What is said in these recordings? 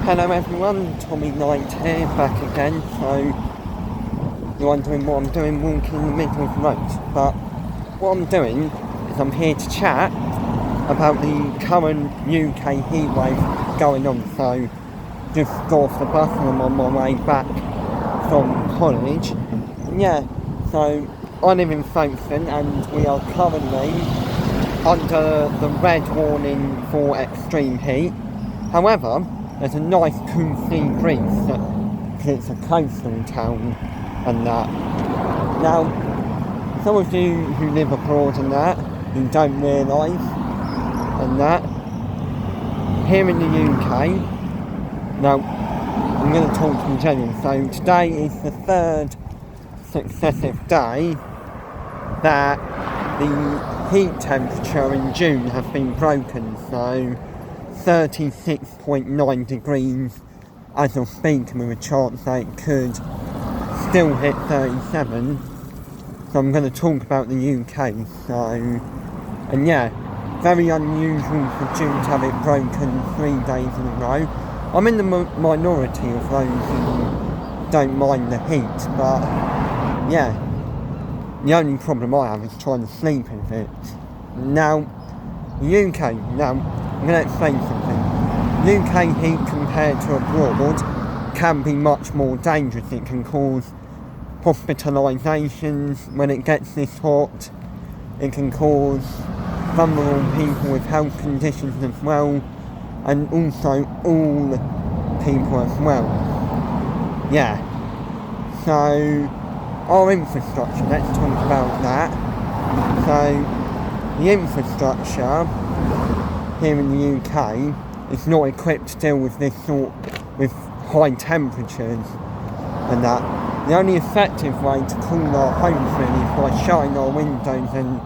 Hello everyone, Tommy19 here, back again. So, you're wondering what I'm doing walking in the middle of the road. But what I'm doing is I'm here to chat about the current UK heatwave going on. So, just got off the bus and I'm on my way back from college. And yeah, so I live in Folkestone and we are currently under the red warning for extreme heat. However, there's a nice cool sea breeze because it's a coastal town and that. Now, some of you who live abroad and that, who don't realise and that, here in the UK, now I'm going to talk in general, so today is the third successive day that the heat temperature in June has been broken, so 36.9 degrees as of speaking, with a chance that it could still hit 37. So I'm going to talk about the UK. So, and yeah, very unusual for June to have it broken 3 days in a row. I'm in the minority of those who don't mind the heat, but yeah, the only problem I have is trying to sleep with it. Now, the UK, I'm going to explain something. UK heat compared to abroad can be much more dangerous. It can cause hospitalisations when it gets this hot. It can cause vulnerable people with health conditions as well, and also all people as well. Yeah. So, our infrastructure, let's talk about that. So, the infrastructure here in the UK is not equipped to deal with with high temperatures and that. The only effective way to cool our homes really is by shutting our windows and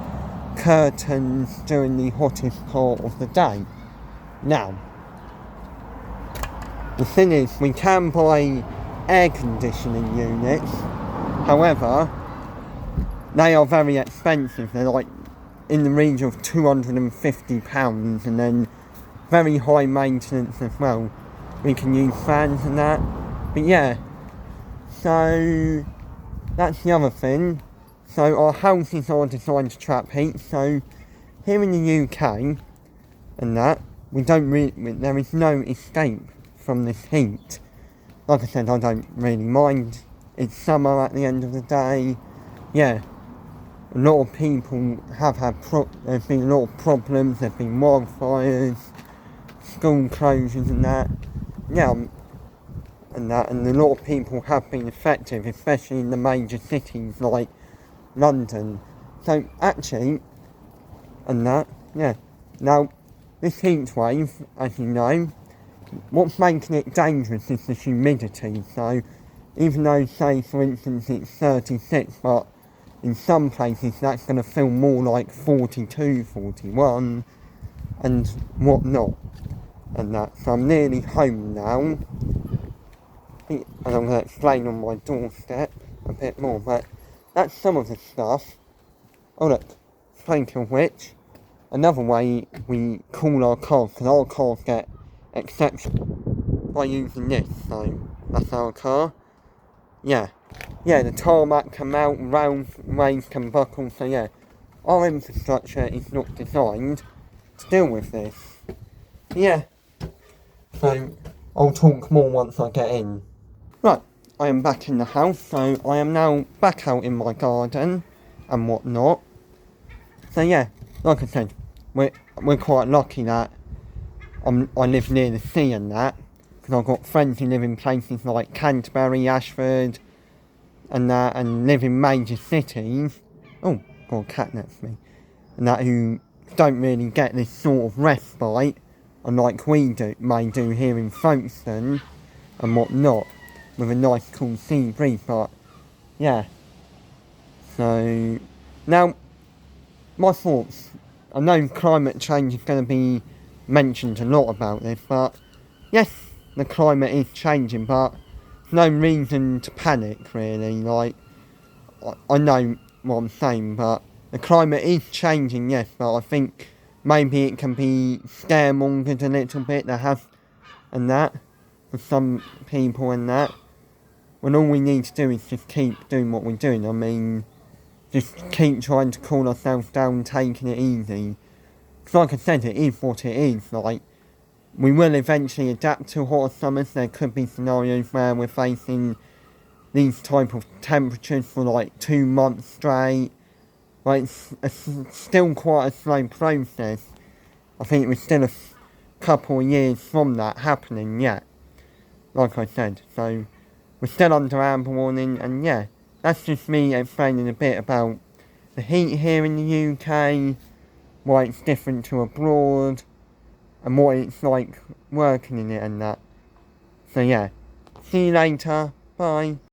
curtains during the hottest part of the day. Now, the thing is, we can buy air conditioning units, however, they are very expensive. They're like in the region of £250 and then very high maintenance as well. We can use fans and that. But yeah, so that's the other thing. So our houses are designed to trap heat. So here in the UK and that, there is no escape from this heat. Like I said, I don't really mind. It's summer at the end of the day. Yeah. A lot of people have had, there's been a lot of problems, there's been wildfires, school closures and that. Yeah, and a lot of people have been affected, especially in the major cities like London. So actually, and that, yeah. Now, this heat wave, as you know, what's making it dangerous is the humidity. So, even though, say, for instance, it's 36, but in some places that's going to feel more like 42, 41 and whatnot and that. So I'm nearly home now and I'm going to explain on my doorstep a bit more, but that's some of the stuff. Oh look, speaking of which, another way we cool our cars, because our cars get exceptional by using this. So that's our car. Yeah, the tarmac can melt, rails can buckle, so yeah, our infrastructure is not designed to deal with this. Yeah, so I'll talk more once I get in. Right, I am back in the house, so I am now back out in my garden and whatnot. So yeah, like I said, we're quite lucky that I live near the sea and that, because I've got friends who live in places like Canterbury, Ashford, and that, and live in major cities. Oh, got a cat next to me. And that, who don't really get this sort of respite, unlike we may do here in Folkestone and whatnot, with a nice cool sea breeze. But yeah. So now, my thoughts. I know climate change is going to be mentioned a lot about this, but yes, the climate is changing, but no reason to panic really. Like, I know what I'm saying, but the climate is changing, yes, but I think maybe it can be scaremongered a little bit, and that. for some people and that, when all we need to do is just keep doing what we're doing. I mean, just keep trying to cool ourselves down, taking it easy. Because like I said, it is what it is. Like, we will eventually adapt to hotter summers. There could be scenarios where we're facing these type of temperatures for like 2 months straight. Like, it's still quite a slow process. I think we're still a couple of years from that happening yet. Like I said, so we're still under amber warning, and yeah, that's just me explaining a bit about the heat here in the UK, why it's different to abroad, and what it's like working in it and that. So yeah, see you later, bye.